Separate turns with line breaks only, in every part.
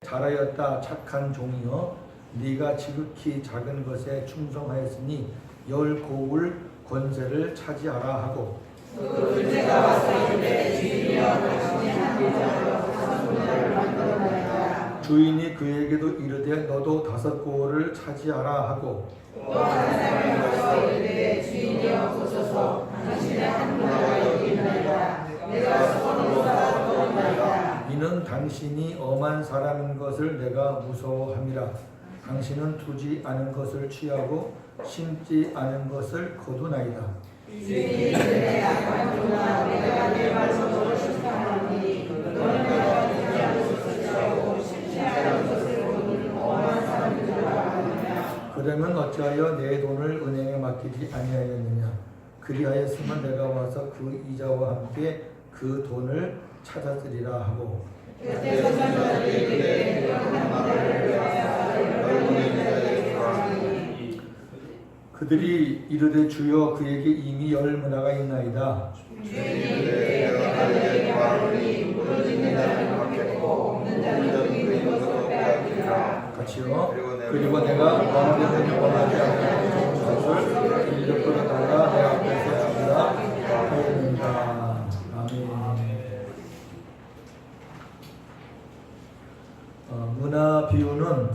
잘하였다 착한 종이여, 네가 지극히 작은 것에 충성하였으니 열 고울 권세를 차지하라 하고,
그 둘째가 와서 이르되 주인이여 당신의 한 계절로 5 고울을 만들어내라.
주인이 그에게도 이르되 너도 5 고울을 차지하라 하고,
또 한 사람이 와서 이르되 주인이여 보소서 당신의 한 고울가 여기 있나이다. 내가 손으로 쌓아두었나이다.
이는 당신이 엄한 사람인 것을 내가 무서워함이라. 당신은 두지 않은 것을 취하고 심지 않은 것을 거두나이다.
주인이 이르되 악한 종아 내가 내 말로 너를 심판하노니 너는 내가 두지 않은 것을 취하고 심지 않은 것을 거두는 엄한 사람인 줄 알았느냐.
그러면 어찌하여 내 돈을 은행에 맡기지 아니하였느냐. 그리하였으면 내가 와서 그 이자와 함께 그 돈을 찾았으리라 하고,
그때 선장들이 이르되 내가 한 말을 위하여 열방의 자에게 구하니.
그들이 이르되 주여 그에게 이미 10문화가 있나이다.
주인이 이르되 내가 너에게 말하노니 무너지는 자는 받겠고 없는 자는 그 있는 것을 빼앗기리라.
같이요. 그리고 내가 원하는 원하지 않는 것을 인력으로 달라 내 앞에서 주리라 하였느니라. 아멘. 문화 비유는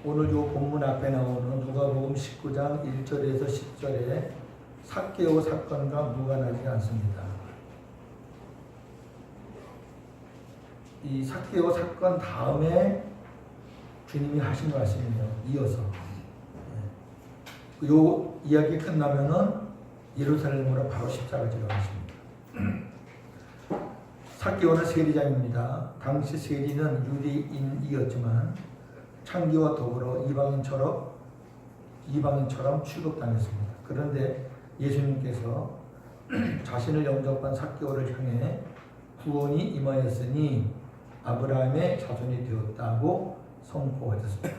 오늘 요 본문 앞에 나오는 누가복음 19장 1절에서 10절에 삭개오 사건과 무관하지 않습니다. 이 삭개오 사건 다음에 주님이 하신 말씀이에요. 이어서 요 이야기 끝나면은 예루살렘으로 바로 십자가 지러 가십니다. 삭개오는 세리장입니다. 당시 세리는 유대인이었지만 창기와 더불어 이방인처럼 취급당했습니다. 그런데 예수님께서 자신을 영접한 삭개오를 향해 구원이 임하였으니 아브라함의 자손이 되었다고 선포하셨습니다.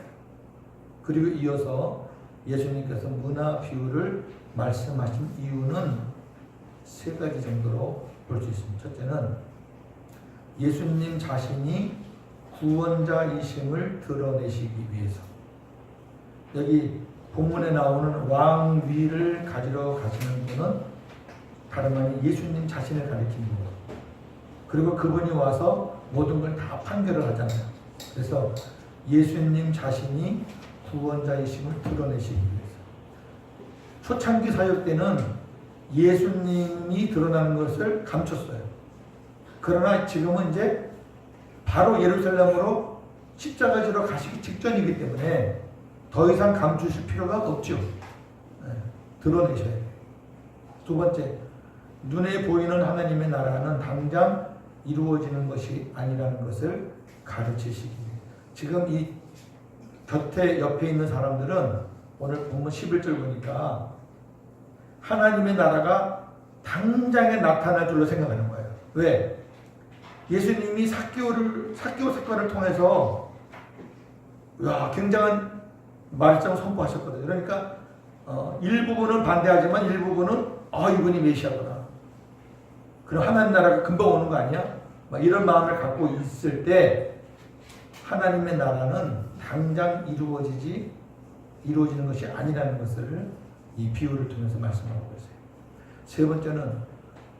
그리고 이어서 예수님께서 문화 비유를 말씀하신 이유는 3가지 정도로 볼 수 있습니다. 첫째는 예수님 자신이 구원자이심을 드러내시기 위해서. 여기 본문에 나오는 왕위를 가지러 가시는 분은 다름 아닌 예수님 자신을 가리키는 거예요. 그리고 그분이 와서 모든 걸 다 판결을 하잖아요. 그래서 예수님 자신이 구원자이심을 드러내시기 위해서. 초창기 사역 때는 예수님이 드러나는 것을 감췄어요. 그러나 지금은 이제 바로 예루살렘으로 십자가 지러 가시기 직전이기 때문에 더 이상 감추실 필요가 없죠. 드러내셔야 돼요. 2번째, 눈에 보이는 하나님의 나라는 당장 이루어지는 것이 아니라는 것을 가르치시기 위해. 지금 이 곁에 옆에 있는 사람들은 오늘 본문 11절 보니까 하나님의 나라가 당장에 나타날 줄로 생각하는 거예요. 왜? 예수님이 삭개오 사건을 통해서 굉장한 말씀을 선포하셨거든요. 그러니까 일부분은 반대하지만 일부분은 이분이 메시아구나. 그럼 하나님 나라가 금방 오는 거 아니야? 이런 마음을 갖고 있을 때 하나님의 나라는 당장 이루어지는 것이 아니라는 것을 이 비유를 통해서 말씀하고 있어요. 3번째는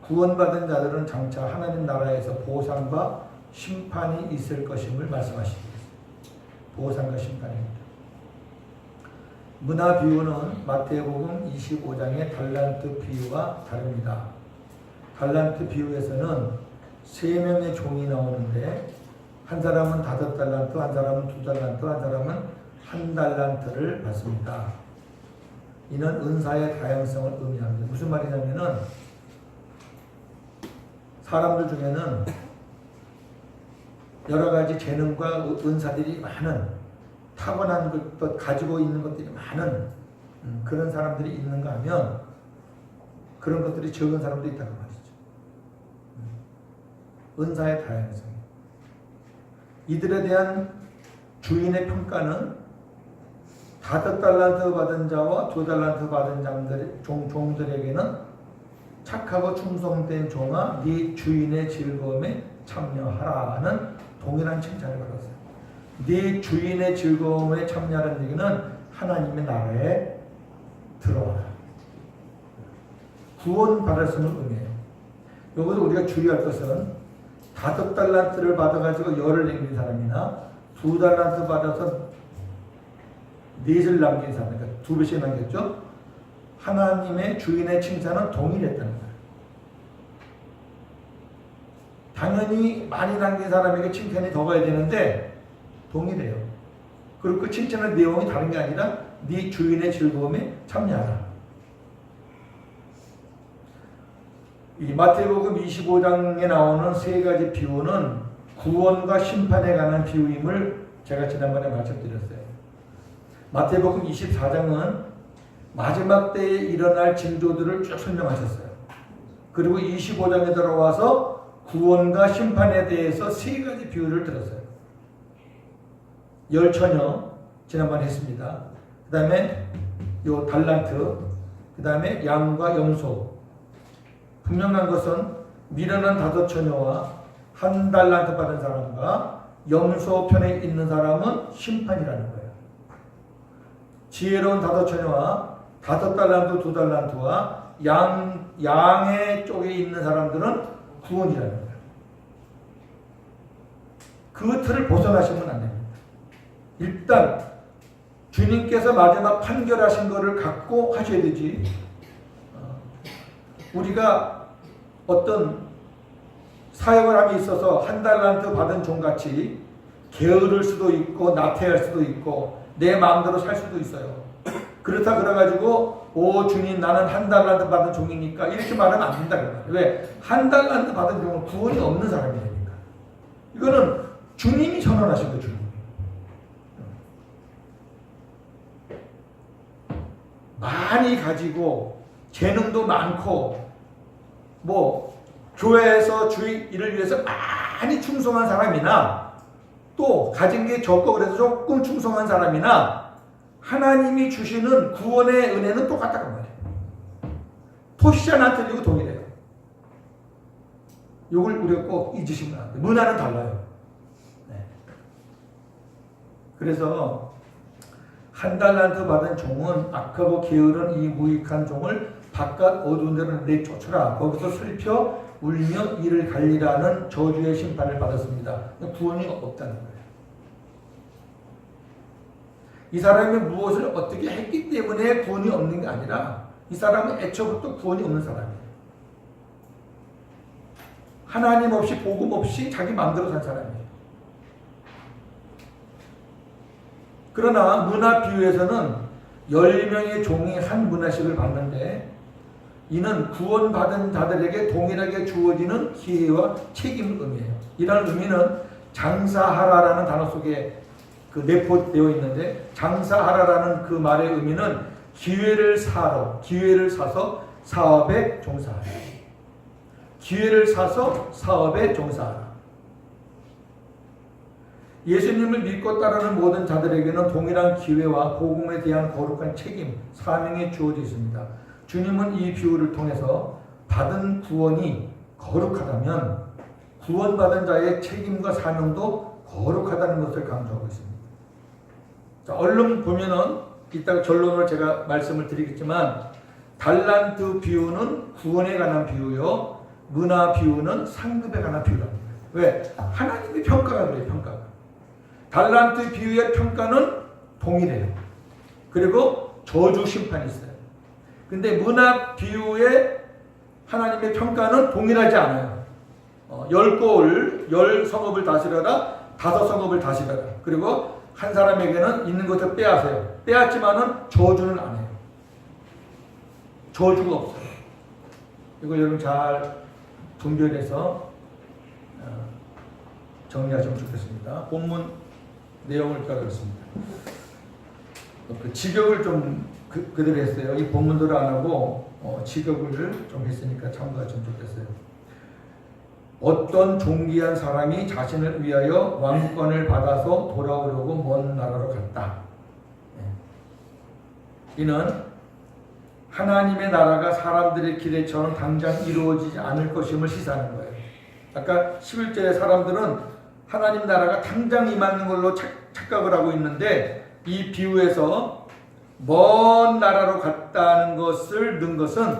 구원받은 자들은 장차 하나님 나라에서 보상과 심판이 있을 것임을 말씀하십니다. 보상과 심판입니다. 문화 비유는 마태복음 25장의 달란트 비유와 다릅니다. 달란트 비유에서는 3명의 종이 나오는데 한 사람은 5달란트, 한 사람은 2달란트, 한 사람은 1달란트를 받습니다. 이는 은사의 다양성을 의미합니다. 무슨 말이냐면은 사람들 중에는 여러 가지 재능과 은사들이 많은, 타고난 것, 가지고 있는 것들이 많은 그런 사람들이 있는가 하면 그런 것들이 적은 사람도 있다고 말이죠. 은사의 다양성. 이들에 대한 주인의 평가는 5달란트 받은 자와 2달란트 받은 종들에게는 착하고 충성된 종아 네 주인의 즐거움에 참여하라는 동일한 칭찬을 받았어요. 네 주인의 즐거움에 참여하는 얘기는 하나님의 나라에 들어와라. 구원 받았음을 의미해요. 여기서 우리가 주의할 것은 5달란트를 받아가지고 열을 남긴 사람이나 2달란트 받아서 넷을 남긴 사람, 그러니까 2배씩 남겼죠. 하나님의 주인의 칭찬은 동일했다는 거예요. 당연히 많이 남긴 사람에게 칭찬이 더 가야 되는데 동일해요. 그리고 그 칭찬의 내용이 다른 게 아니라 네 주인의 즐거움에 참여하라. 이 마태복음 25장에 나오는 3가지 비유는 구원과 심판에 관한 비유임을 제가 지난번에 말씀드렸어요. 마태복음 24장은 마지막 때에 일어날 징조들을 쭉 설명하셨어요. 그리고 25장에 들어와서 구원과 심판에 대해서 3가지 비유를 들었어요. 열처녀 지난번에 했습니다. 그 다음에 요 달란트, 그 다음에 양과 염소. 분명한 것은 미련한 5처녀와 1달란트 받은 사람과 염소 편에 있는 사람은 심판이라는 거예요. 지혜로운 5처녀와 5달란트, 2달란트와 양의 쪽에 있는 사람들은 구원이라는 거예요. 그 틀을 벗어나시면 안 됩니다. 일단 주님께서 마지막 판결하신 것을 갖고 하셔야 되지. 우리가 어떤 사역을 함에 있어서 1달란트 받은 종같이 게으를 수도 있고 나태할 수도 있고 내 마음대로 살 수도 있어요. 그렇다 그래가지고 오 주님 나는 1달란트 받은 종이니까 이렇게 말하면 안 된다 그 말이에요. 왜? 1달란트 받은 종은 구원이 없는 사람이 되니까. 이거는 주님이 선언하신 거예요. 주님. 많이 가지고 재능도 많고 뭐 교회에서 주의 일을 위해서 많이 충성한 사람이나 또 가진 게 적고 그래서 조금 충성한 사람이나 하나님이 주시는 구원의 은혜는 똑같다고 말해요. 토시자는 틀리고 동일해요. 이걸 우리가 꼭 잊으시면 안 돼요. 문화는 달라요. 네. 그래서 1달란트 받은 종은 악하고 게으른 이 무익한 종을 바깥 어두운 데로 내쫓으라. 거기서 슬퍼 울며 이를 갈리라는 저주의 심판을 받았습니다. 구원이 없다는 거예요. 이 사람이 무엇을 어떻게 했기 때문에 구원이 없는 게 아니라 이 사람은 애초부터 구원이 없는 사람이에요. 하나님 없이 복음 없이 자기 마음대로 산 사람이에요. 그러나 문화 비유에서는 10명의 종이 한 문화식을 받는데 이는 구원받은 자들에게 동일하게 주어지는 기회와 책임을 의미해요. 이런 의미는 장사하라라는 단어 속에 그 내포되어 있는데 장사하라라는 그 말의 의미는 기회를 사서 사업에 종사하라. 기회를 사서 사업에 종사하라. 예수님을 믿고 따르는 모든 자들에게는 동일한 기회와 복음에 대한 거룩한 책임, 사명이 주어져 있습니다. 주님은 이 비유를 통해서 받은 구원이 거룩하다면 구원받은 자의 책임과 사명도 거룩하다는 것을 강조하고 있습니다. 자, 얼른 보면은 이따가 결론을 제가 말씀을 드리겠지만 달란트 비유는 구원에 관한 비유요. 문화 비유는 상급에 관한 비유랍니다. 왜? 하나님의 평가가 그래요. 평가가. 달란트 비유의 평가는 동일해요. 그리고 저주 심판이 있어요. 근데 문화 비유의 하나님의 평가는 동일하지 않아요. 10골, 10성읍을 다스려라, 5성읍을 다스려라. 그리고 한 사람에게는 있는 것을 빼앗아요. 빼앗지만은 저주는 안 해요. 저주가 없어요. 이거 여러분 잘 분별해서 정리하시면 좋겠습니다. 본문 내용을 따르겠습니다. 그 직역을 좀 그대로 했어요. 이 본문대로 안 하고 직역을 좀 했으니까 참고하시면 좋겠어요. 어떤 존귀한 사람이 자신을 위하여 왕권을 받아서 돌아오려고 먼 나라로 갔다. 이는 하나님의 나라가 사람들의 기대처럼 당장 이루어지지 않을 것임을 시사하는 거예요. 아까 11절에 사람들은 하나님 나라가 당장 임하는 걸로 착각을 하고 있는데, 이 비유에서 먼 나라로 갔다는 것을 넣은 것은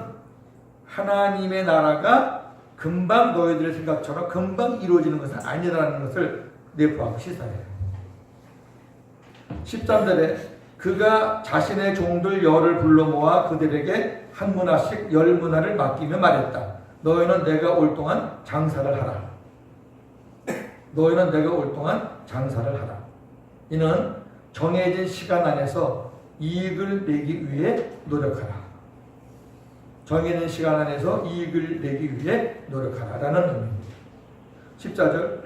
하나님의 나라가 금방 너희들의 생각처럼 금방 이루어지는 것은 아니라는 것을 내포하고 시사해요. 13절에 그가 자신의 종들 열을 불러 모아 그들에게 한 문화씩 10문화를 맡기며 말했다. 너희는 내가 올 동안 장사를 하라. 너희는 내가 올 동안 장사를 하라. 이는 정해진 시간 안에서 이익을 내기 위해 노력하라. 정해진 시간 안에서 이익을 내기 위해 노력하라라는 의미입니다. 14절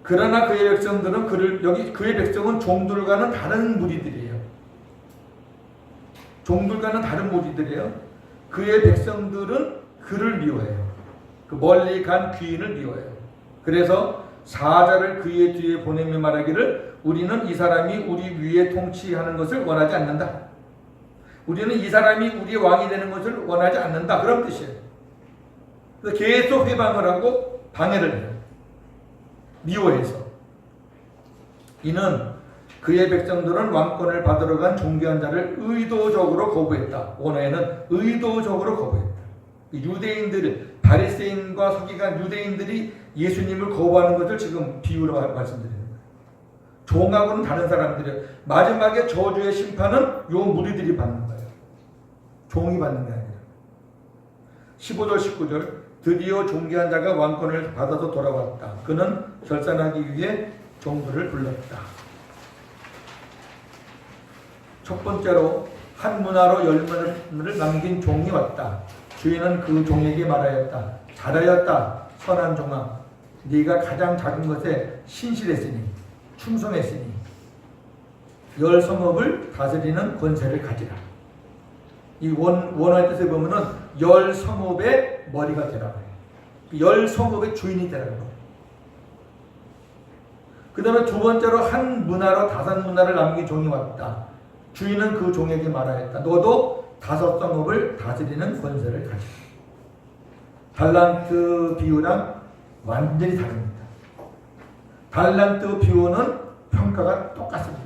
그러나 그의 백성들은 여기 그의 백성은 종들과는 다른 무리들이에요. 종들과는 다른 무리들이에요. 그의 백성들은 그를 미워해요. 그 멀리 간 귀인을 미워해요. 그래서 사자를 그의 뒤에 보내며 말하기를 우리는 이 사람이 우리 위에 통치하는 것을 원하지 않는다. 우리는 이 사람이 우리의 왕이 되는 것을 원하지 않는다. 그런 뜻이에요. 그래서 계속 회방을 하고 방해를 해요. 미워해서. 이는 그의 백성들은 왕권을 받으러 간 존귀한 자를 의도적으로 거부했다. 원어에는 의도적으로 거부했다. 유대인들, 바리새인과 서기관 유대인들이 예수님을 거부하는 것을 지금 비유로 말씀드리는 거예요. 종하고는 다른 사람들이에요. 마지막에 저주의 심판은 요 무리들이 받는 거예요. 종이 받는 게 아니라. 15절 19절 드디어 존귀한 자가 왕권을 받아서 돌아왔다. 그는 결산하기 위해 종들을 불렀다. 첫 번째로 한 문화로 10문화를 남긴 종이 왔다. 주인은 그 종에게 말하였다. 잘하였다. 선한 종아. 네가 가장 작은 것에 신실했으니 충성했으니 10성읍을 다스리는 권세를 가지라. 이 원어의 뜻에 보면은 10성읍의 머리가 되라고 해요. 10성읍의 주인이 되라고 해요. 그 다음에 두 번째로 한 문화로 5문화를 남긴 종이 왔다. 주인은 그 종에게 말하였다. 너도 5성읍을 다스리는 권세를 가지라. 달란트 비유랑 완전히 다릅니다. 달란트 비유는 평가가 똑같습니다.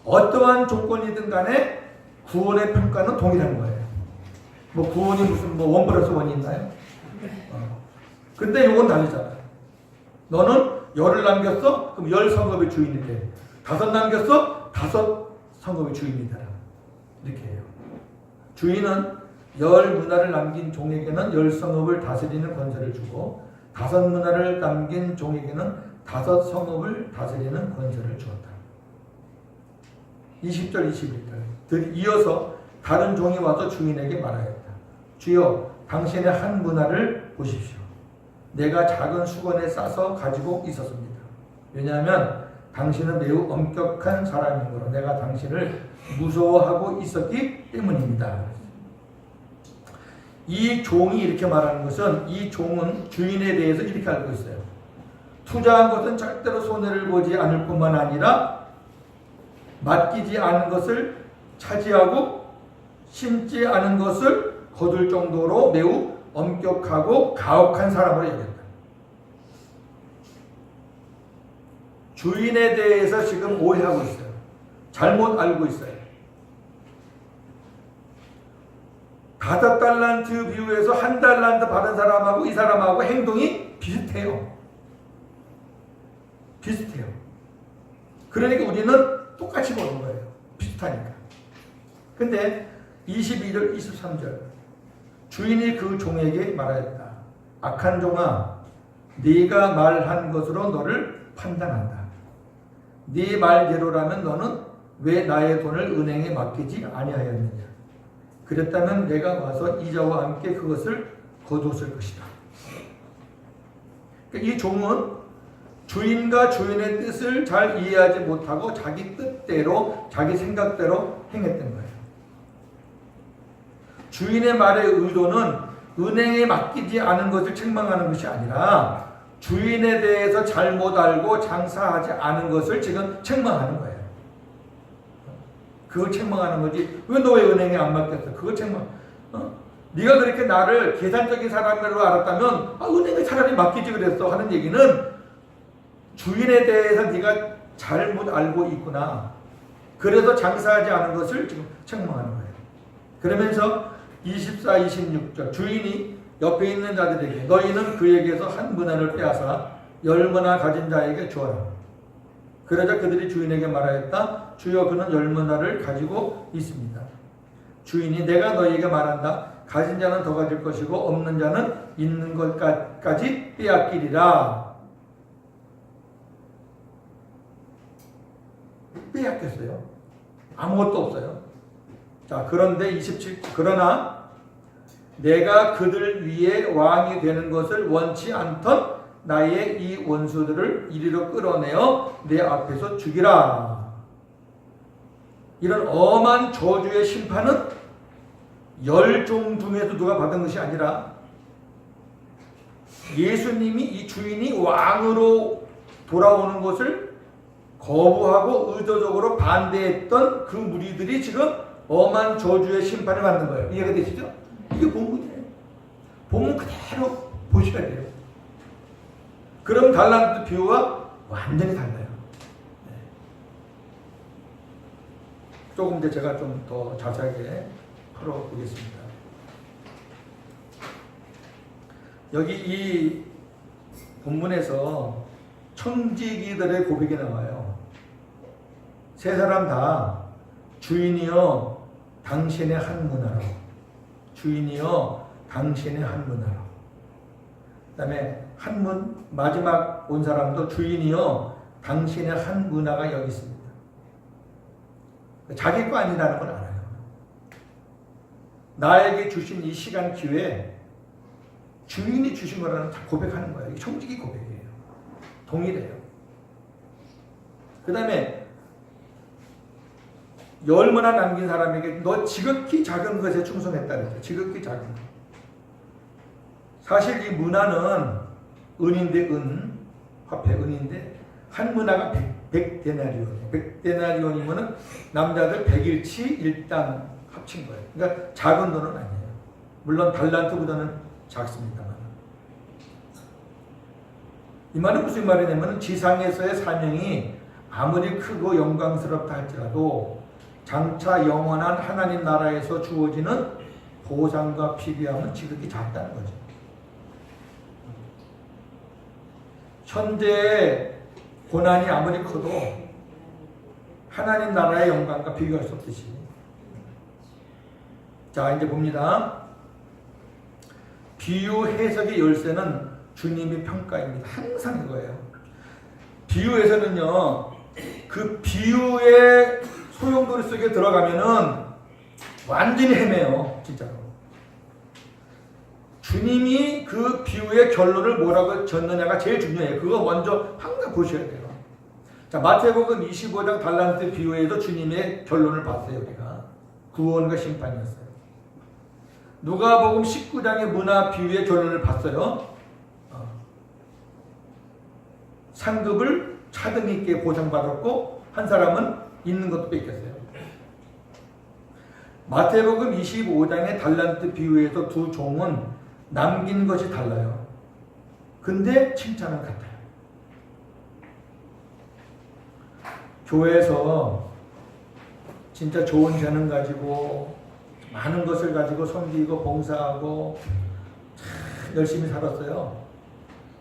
어떠한 조건이든 간에 구원의 평가는 동일한 거예요. 뭐 구원이 무슨 원 플러스 원이 있나요? 근데 이건 다르잖아요. 너는 10을 남겼어? 그럼 10성읍의 주인이 돼. 5 남겼어? 5성읍의 주인이 되라. 이렇게 해요. 주인은 10문화를 남긴 종에게는 10성읍을 다스리는 권세를 주고 5문화를 남긴 종에게는 5성읍을 다스리는 권세를 주었다. 20절 21절 이어서 다른 종이 와서 주인에게 말하였다. 주여 당신의 한 문화를 보십시오. 내가 작은 수건에 싸서 가지고 있었습니다. 왜냐하면 당신은 매우 엄격한 사람이므로 내가 당신을 무서워하고 있었기 때문입니다. 이 종이 이렇게 말하는 것은 이 종은 주인에 대해서 이렇게 알고 있어요. 투자한 것은 절대로 손해를 보지 않을 뿐만 아니라 맡기지 않은 것을 차지하고 심지 않은 것을 거둘 정도로 매우 엄격하고 가혹한 사람으로 여겼다. 주인에 대해서 지금 오해하고 있어요. 잘못 알고 있어요. 5달란트 비유에서 1달란트 받은 사람하고 이 사람하고 행동이 비슷해요. 비슷해요. 그러니까 우리는 똑같이 보는 거예요. 비슷하니까. 근데 22절 23절 주인이 그 종에게 말하였다. 악한 종아, 네가 말한 것으로 너를 판단한다. 네 말대로라면 너는 왜 나의 돈을 은행에 맡기지 아니하였느냐. 그랬다면 내가 와서 이자와 함께 그것을 거두었을 것이다. 이 종은 주인과 주인의 뜻을 잘 이해하지 못하고 자기 뜻대로 자기 생각대로 행했던 거예요. 주인의 말의 의도는 은행에 맡기지 않은 것을 책망하는 것이 아니라 주인에 대해서 잘못 알고 장사하지 않은 것을 지금 책망하는 거예요. 그걸 책망하는 거지. 왜 너 왜 은행에 안 맡겼어? 그걸 책망. 네가 그렇게 나를 계산적인 사람으로 알았다면 은행에 차라리 맡기지 그랬어 하는 얘기는 주인에 대해서 네가 잘못 알고 있구나. 그래서 장사하지 않은 것을 지금 책망하는 거예요. 그러면서 24, 26절 주인이 옆에 있는 자들에게 너희는 그에게서 한 문화를 빼앗아 10문화 가진 자에게 주어라. 그러자 그들이 주인에게 말하였다. 주여 그는 10문화를 가지고 있습니다. 주인이 내가 너희에게 말한다. 가진 자는 더 가질 것이고 없는 자는 있는 것까지 빼앗기리라. 빼앗겼어요. 아무것도 없어요. 자, 그런데 27, 그러나 내가 그들 위에 왕이 되는 것을 원치 않던 나의 이 원수들을 이리로 끌어내어 내 앞에서 죽이라. 이런 엄한 저주의 심판은 10종 중에서 누가 받은 것이 아니라 예수님이 이 주인이 왕으로 돌아오는 것을 거부하고 의도적으로 반대했던 그 무리들이 지금 엄한 저주의 심판을 받는 거예요. 이해가 되시죠? 이게 본문이에요. 본문 그대로 보셔야 돼요. 그럼 달란트 비유와 완전히 달라요. 네. 조금 이제 제가 좀 더 자세하게 풀어보겠습니다. 여기 이 본문에서 청지기들의 고백이 나와요. 세 사람 다 주인이여 당신의 한 문화로, 주인이여 당신의 한 문화로. 그 다음에 마지막 온 사람도 주인이여 당신의 한 문화가 여기 있습니다. 자기 거 아니라는 걸 알아요. 나에게 주신 이 시간 기회에 주인이 주신 거라는 고백하는 거예요. 이게 청지기 고백이에요. 동일해요. 그 다음에 10문화 남긴 사람에게 너 지극히 작은 것에 충성했다 그랬어요. 지극히 작은 것. 사실 이 문화는 은인데 화폐 은인데 한 문화가 100데나리온이에요. 100데나리온이면은 남자들 100일치 일당 합친 거예요. 그러니까 작은 돈은 아니에요. 물론 달란트보다는 작습니다만. 이 말은 무슨 말이냐면 지상에서의 사명이 아무리 크고 영광스럽다 할지라도 장차 영원한 하나님 나라에서 주어지는 보상과 비교하면 지극히 작다는 거죠. 현재의 고난이 아무리 커도 하나님 나라의 영광과 비교할 수 없듯이. 자, 이제 봅니다. 비유 해석의 열쇠는 주님의 평가입니다. 항상 이거예요. 비유에서는요, 그 비유의 소용돌이 속에 들어가면은 완전히 헤매요, 진짜로. 주님이 그 비유의 결론을 뭐라고 졌느냐가 제일 중요해요. 그거 먼저 항상 보셔야 돼요. 자, 마태복음 25장 달란트 비유에도 주님의 결론을 봤어요, 우리가. 구원과 심판이었어요. 누가복음 19장의 문화 비유의 결론을 봤어요. 상급을 차등 있게 보상받았고 한 사람은 있는 것도 뺏겼어요. 마태복음 25장의 달란트 비유에서 두 종은 남긴 것이 달라요. 근데 칭찬은 같아요. 교회에서 진짜 좋은 재능 가지고 많은 것을 가지고 섬기고 봉사하고 참 열심히 살았어요.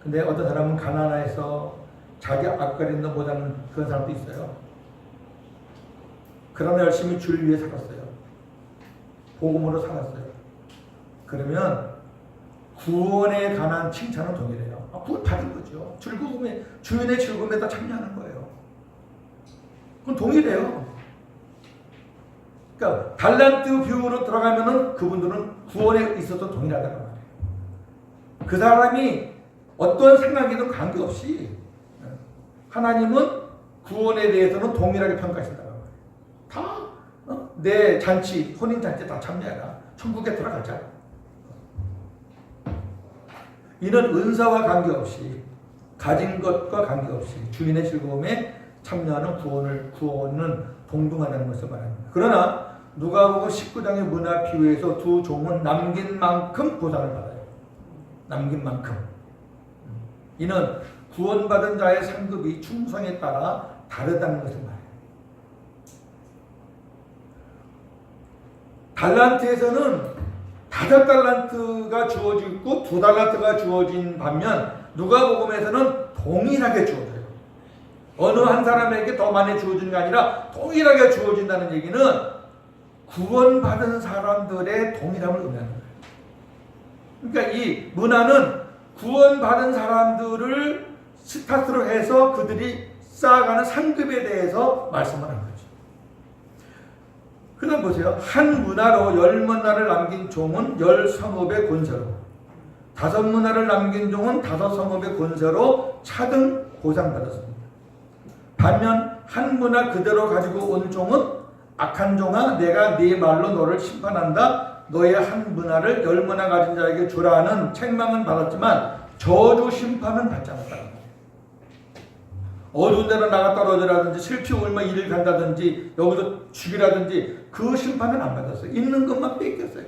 근데 어떤 사람은 가난해서 자기 앞가림도 못하는 그런 사람도 있어요. 그러나 열심히 주를 위해 살았어요. 복음으로 살았어요. 그러면 구원에 관한 칭찬은 동일해요. 그걸 받은 거죠. 즐거움에, 주인의 즐거움에 다 참여하는 거예요. 그건 동일해요. 그러니까 달란트 비유로 들어가면은 그분들은 구원에 있어서 동일하다는 말이에요. 그 사람이 어떤 생각에도 관계없이 하나님은 구원에 대해서는 동일하게 평가하신다는 말이에요. 다 내 잔치, 혼인잔치 다 참여해라. 천국에 들어가자. 이는 은사와 관계없이 가진 것과 관계없이 주인의 즐거움에 참여하는 구원은 동등하다는 것을 말합니다. 그러나 누가복음 19장의 문화 비유에서 두 종은 남긴 만큼 보상을 받아요. 남긴 만큼. 이는 구원받은 자의 상급이 충성에 따라 다르다는 것을 말해요. 달란트에서는 5달란트가 주어지고 2달란트가 주어진 반면 누가복음에서는 동일하게 주어져요. 어느 한 사람에게 더 많이 주어지는 게 아니라 동일하게 주어진다는 얘기는 구원받은 사람들의 동일함을 의미하는 거예요. 그러니까 이 문화는 구원받은 사람들을 스타트로 해서 그들이 쌓아가는 상급에 대해서 말씀을 하는 거죠. 그 다음 보세요. 한 문화로 10문화를 남긴 종은 10성읍의 권세로, 5문화를 남긴 종은 5성읍의 권세로 차등 보상받았습니다. 반면 한 문화 그대로 가지고 온 종은 악한 종아, 내가 네 말로 너를 심판한다. 너의 한 문화를 10문화 가진 자에게 주라는 책망은 받았지만 저주 심판은 받지 않았다는 거예요. 어두운 데로 나가 떨어지라든지 슬피 울며 이를 간다든지 여기서 죽이라든지 그 심판은 안 받았어요. 있는 것만 뺏겼어요.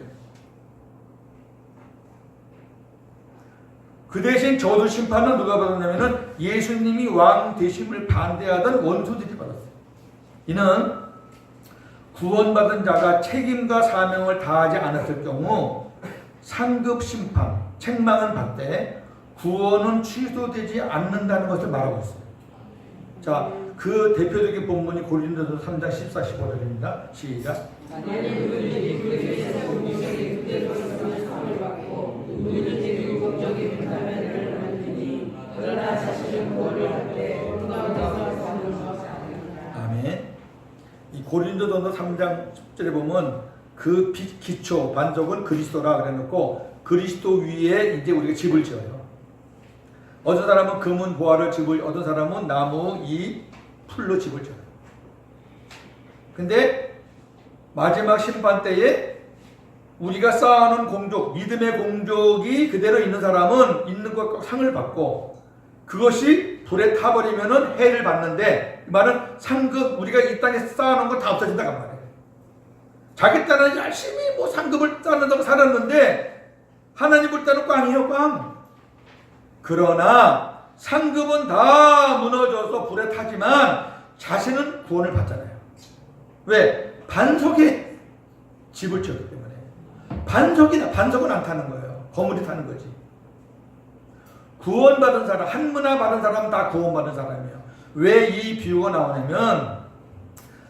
그 대신 저주 심판은 누가 받았냐면은 예수님이 왕 되심을 반대하던 원수들이 받았어요. 이는 구원받은 자가 책임과 사명을 다하지 않았을 경우 상급 심판, 책망은 받되 구원은 취소되지 않는다는 것을 말하고 있어요. 자, 그 대표적인 본문이 고린도서 3장 14, 15절입니다. 시작. 아멘. 이 고린도전서 3장 10절에 보면 그 기초 반석은 그리스도라 그래놓고 그리스도 위에 이제 우리가 집을 지어요. 어떤 사람은 금은 보화를 집을, 어떤 사람은 나무, 이 풀로 집을 지어요. 근데 마지막 심판 때에 우리가 쌓아놓은 공적, 믿음의 공적이 그대로 있는 사람은 있는 것과 상을 받고 그것이 불에 타버리면은 해를 받는데, 이 말은 상급, 우리가 이 땅에 쌓아놓은 거 다 없어진다고 말이에요. 자기 딴은 열심히 뭐 상급을 쌓는다고 살았는데 하나님 볼 때는 꽝이에요, 꽝. 그러나 상급은 다 무너져서 불에 타지만 자신은 구원을 받잖아요. 왜? 반석에 집을 지었기 때문에. 반석은 안 타는 거예요. 거물이 타는 거지. 구원받은 사람, 한 문화 받은 사람 다 구원받은 사람이에요. 왜 이 비유가 나오냐면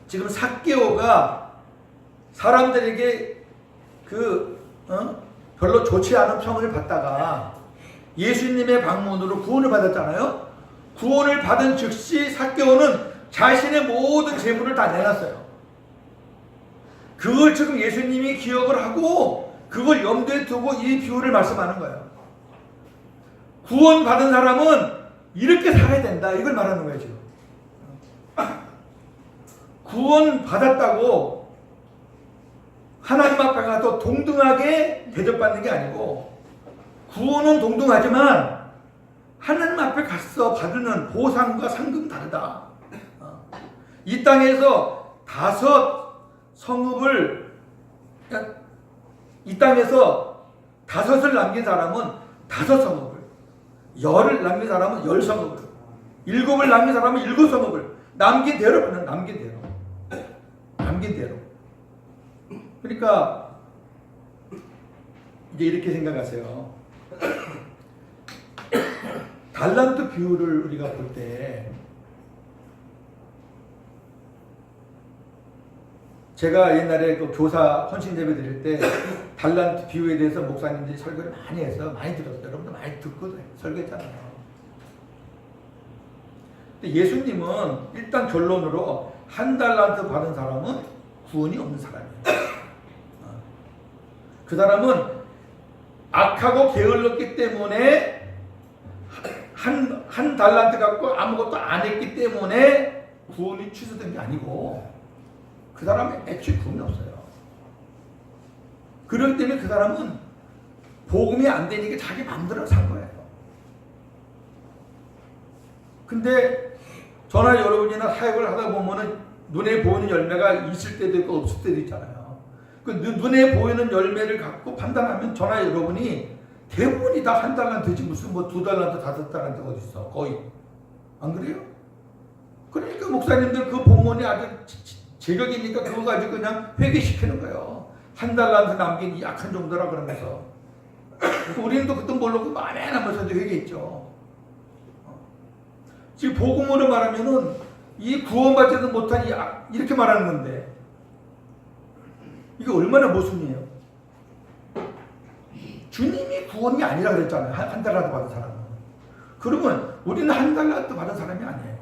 지금 삭개오가 사람들에게 별로 좋지 않은 평을 받다가 예수님의 방문으로 구원을 받았잖아요. 구원을 받은 즉시 삭개오는 자신의 모든 재물을 다 내놨어요. 그걸 지금 예수님이 기억을 하고 그걸 염두에 두고 이 비유를 말씀하는 거예요. 구원받은 사람은 이렇게 살아야 된다, 이걸 말하는 거예요. 지금 구원받았다고 하나님 앞에 가서 동등하게 대접받는 게 아니고, 구원은 동등하지만 하나님 앞에 가서 받는 보상과 상급은 다르다. 이 땅에서 5성읍을, 이 땅에서 5을 남긴 사람은 5성읍을, 10을 남긴 사람은 10성읍을, 7을 남긴 사람은 7성읍을, 남긴 대로 받는, 남긴 대로. 그러니까 이제 이렇게 생각하세요. 달란트 비유를 우리가 볼 때, 제가 옛날에 그 교사 헌신 예배 드릴 때 달란트 비유에 대해서 목사님들이 설교를 많이 해서 많이 들었어요. 여러분도 많이 듣고 설교했잖아요. 근데 예수님은 일단 결론으로 한 달란트 받은 사람은 구원이 없는 사람이에요. 그 사람은 악하고 게을렀기 때문에 한 달란트 갖고 아무것도 안 했기 때문에 구원이 취소된 게 아니고, 그 사람은 애초에 구원이 없어요. 그렇기 때문에 그 사람은 복음이 안 되니까 자기 마음대로 산 거예요. 근데 저나 여러분이나 사역을 하다 보면은 눈에 보이는 열매가 있을 때도 있고 없을 때도 있잖아요. 그 눈에 보이는 열매를 갖고 판단하면 저나 여러분이 대부분이 다 한 달란트지 무슨 뭐 2달란트, 5달란트가 어디 있어? 거의 안 그래요? 그러니까 목사님들 그 본문이 아주 제격이니까 그거 가지고 그냥 회개시키는 거예요. 한 달란트 남긴 이 약한 정도라 그러면서 우리는 또 그때 모르고 만에 남아서도 회개했죠. 지금 복음으로 말하면은 이 구원받지도 못한 이렇게 말하는 건데 이게 얼마나 모순이에요. 주님이 구원이 아니라 그랬잖아요. 한 달라도 받은 사람은. 그러면 우리는 한 달라도 받은 사람이 아니에요.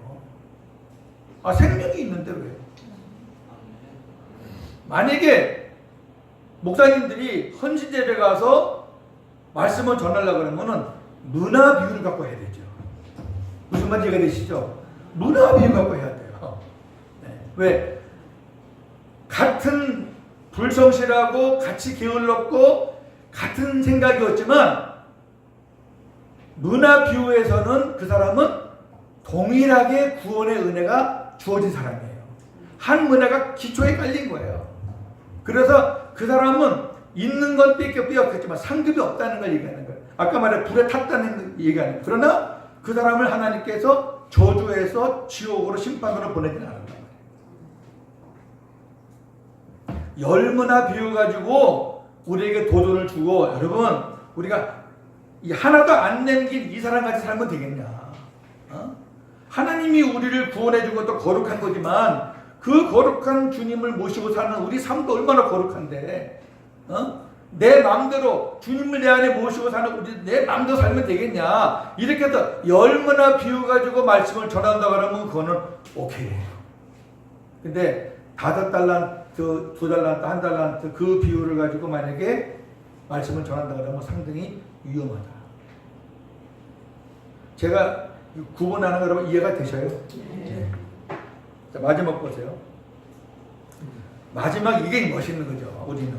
생명이 있는데 왜? 만약에 목사님들이 헌신제배 가서 말씀을 전하려고 그러면은 문화 비유를 갖고 해야 되죠. 무슨 말인지 이해가 되시죠? 문화 비유 갖고 해야 돼요. 네. 왜? 같은 불성실하고 같이 게을렀고 같은 생각이었지만 문화 비유에서는 그 사람은 동일하게 구원의 은혜가 주어진 사람이에요. 한 문화가 기초에 깔린 거예요. 그래서 그 사람은 있는 건 뺏겼지만 상급이 없다는 걸 얘기하는 거예요. 아까 말해 불에 탔다는 얘기하는 거예요. 그러나 그 사람을 하나님께서 저주해서 지옥으로 심판으로 보내지는 않는다. 열문화 비유 가지고 우리에게 도전을 주고 여러분 우리가 이 하나도 안 남긴 이 사람 같이 살면 되겠냐? 하나님이 우리를 구원해 준 것도 거룩한 거지만 그 거룩한 주님을 모시고 사는 우리 삶도 얼마나 거룩한데 내 마음대로 주님을 내 안에 모시고 사는 우리 내 마음대로 살면 되겠냐? 이렇게 해서 열문화 비유 가지고 말씀을 전한다 그러면 그거는 오케이예요. 근데 5달란트, 2달란트, 1달란트 그 비유를 가지고 만약에 말씀을 전한다 그러면 상당히 위험하다. 제가 구분하는 거 여러분 이해가 되셔요? 네. 자, 마지막 보세요. 마지막 이게 멋있는 거죠. 우리는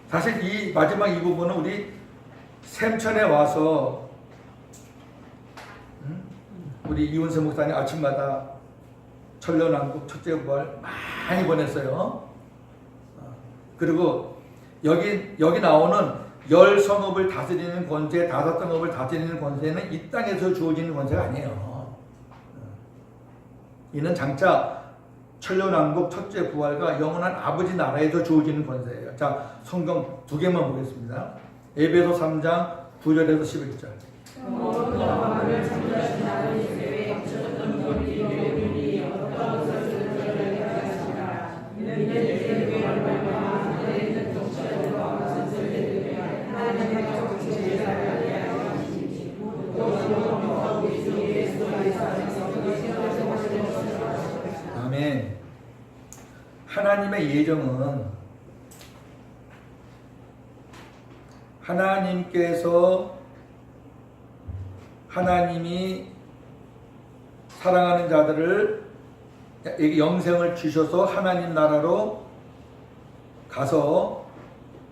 사실 이 마지막 이 부분은 우리 샘천에 와서 우리 이훈세 목사님 아침마다 천년왕국 첫째 부활 많이 보냈어요. 그리고 여기 나오는 10성읍을 다스리는 권세, 5성읍을 다스리는 권세는 이 땅에서 주어지는 권세가 아니에요. 이는 장차 천년왕국 첫째 부활과 영원한 아버지 나라에서 주어지는 권세예요. 자, 성경 2개만 보겠습니다. 에베소 3장 9절에서 11절. 아멘. 하나님의 예정은 하나님이 사랑하는 자들을 영생을 주셔서 하나님 나라로 가서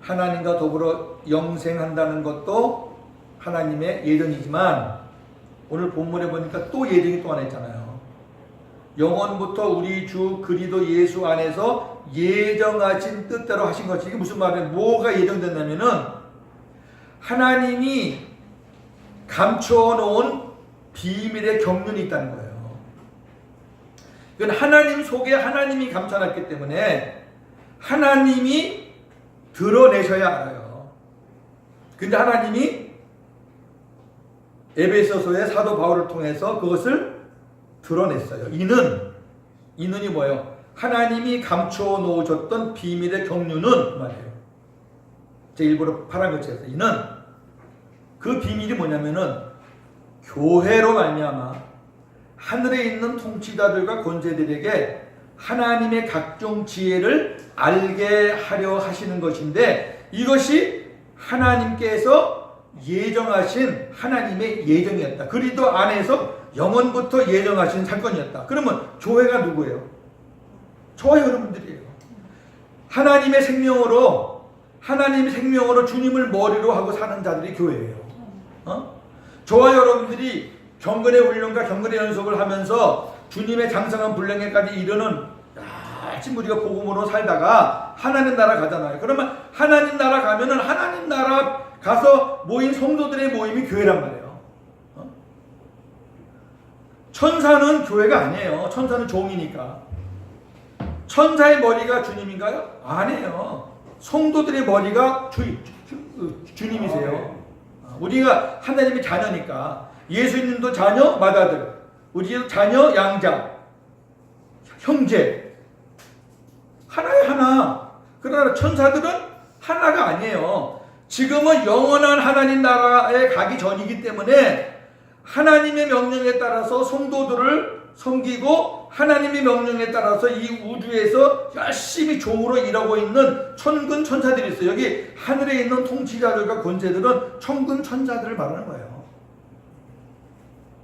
하나님과 더불어 영생한다는 것도 하나님의 예정이지만 오늘 본문에 보니까 또 예정이 또 하나 있잖아요. 영원부터 우리 주 그리스도 예수 안에서 예정하신 뜻대로 하신 것이 이게 무슨 말이에요? 뭐가 예정됐냐면은 하나님이 감추어 놓은 비밀의 경륜이 있다는 거예요. 이건 하나님 속에 하나님이 감춰놨기 때문에 하나님이 드러내셔야 알아요. 근데 하나님이 에베소서의 사도 바울을 통해서 그것을 드러냈어요. 이는이 뭐예요? 하나님이 감추어 놓으셨던 비밀의 경륜은 말이에요. 제 일부러 파란 글씨에서 이는 그 비밀이 뭐냐면은 교회로 말미암아 하늘에 있는 통치자들과 권세들에게 하나님의 각종 지혜를 알게 하려 하시는 것인데 이것이 하나님께서 예정하신 하나님의 예정이었다. 그리스도 안에서 영원부터 예정하신 사건이었다. 그러면 교회가 누구예요? 저와 여러분들이에요. 하나님의 생명으로 주님을 머리로 하고 사는 자들이 교회예요. 저와 여러분들이 경건의 훈련과 경건의 연속을 하면서 주님의 장성한 분량에까지 이르는 열심히 우리가 복음으로 살다가 하나님 나라 가잖아요. 그러면 하나님 나라 가면은 하나님 나라 가서 모인 성도들의 모임이 교회란 말이에요. 천사는 교회가 아니에요. 천사는 종이니까. 천사의 머리가 주님인가요? 아니에요. 성도들의 머리가 주님이세요. 우리가 하나님의 자녀니까. 예수님도 자녀, 맏아들. 우리도 자녀, 양자. 형제. 하나에 하나. 그러나 천사들은 하나가 아니에요. 지금은 영원한 하나님 나라에 가기 전이기 때문에 하나님의 명령에 따라서 성도들을 섬기고 하나님의 명령에 따라서 이 우주에서 열심히 종으로 일하고 있는 천군 천사들이 있어요. 여기 하늘에 있는 통치자들과 권세들은 천군 천사들을 말하는 거예요.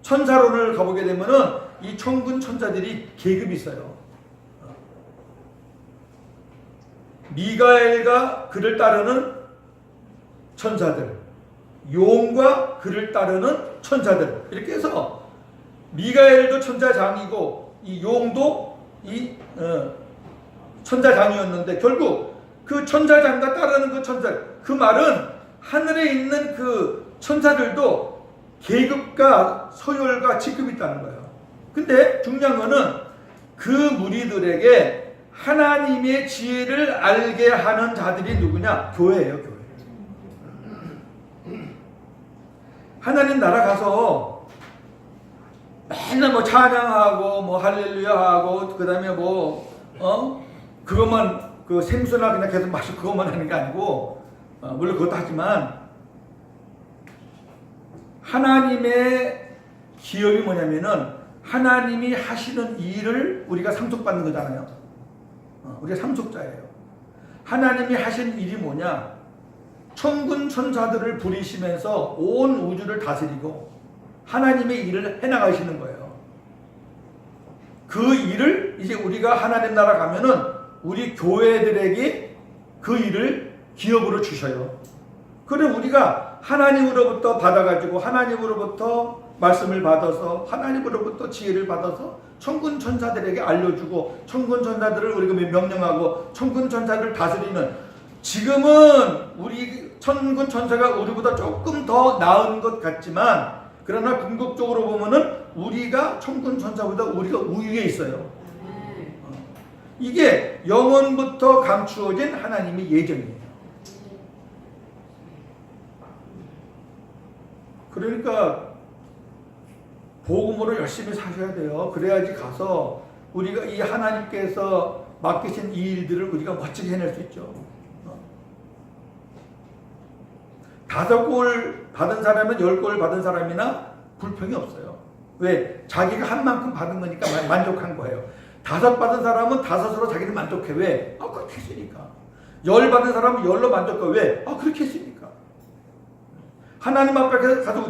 천사론을 가보게 되면은 이 천군 천사들이 계급이 있어요. 미가엘과 그를 따르는 천사들, 용과 그를 따르는 천사들, 이렇게 해서 미가엘도 천사장이고 이 용도 이 천사장이었는데 결국 그 천사장과 따르는 그 천사, 그 말은 하늘에 있는 그 천사들도 계급과 서열과 직급이 있다는 거예요. 근데 중요한 거는 그 무리들에게 하나님의 지혜를 알게 하는 자들이 누구냐? 교회예요, 교회. 하나님 나라 가서 맨날 뭐 찬양하고 뭐 할렐루야 하고 그다음에 그것만 그 생수나 그냥 계속 마시고 그것만 하는 게 아니고 물론 그것도 하지만 하나님의 기업이 뭐냐면은 하나님이 하시는 일을 우리가 상속받는 거잖아요. 우리가 상속자예요. 하나님이 하신 일이 뭐냐? 천군 천사들을 부리시면서 온 우주를 다스리고 하나님의 일을 해나가시는 거예요. 그 일을 이제 우리가 하나님 나라 가면은 우리 교회들에게 그 일을 기업으로 주셔요. 그럼 우리가 하나님으로부터 받아가지고 하나님으로부터 말씀을 받아서 하나님으로부터 지혜를 받아서 천군 천사들에게 알려주고 천군 천사들을 우리가 명령하고 천군 천사들을 다스리는, 지금은 우리 천군 천사가 우리보다 조금 더 나은 것 같지만 그러나 궁극적으로 보면은 우리가 천군 천사보다 우리가 우위에 있어요. 이게 영원부터 감추어진 하나님의 예정이에요. 그러니까 복음으로 열심히 사셔야 돼요. 그래야지 가서 우리가 이 하나님께서 맡기신 이 일들을 우리가 멋지게 해낼 수 있죠. 5골 받은 사람은 10골 받은 사람이나 불평이 없어요. 왜? 자기가 한 만큼 받은 거니까 만족한 거예요. 5 받은 사람은 5으로 자기는 만족해. 왜? 그렇게 했으니까. 10 받은 사람은 10로 만족해. 왜? 그렇게 했으니까. 하나님 앞에 가서 우리가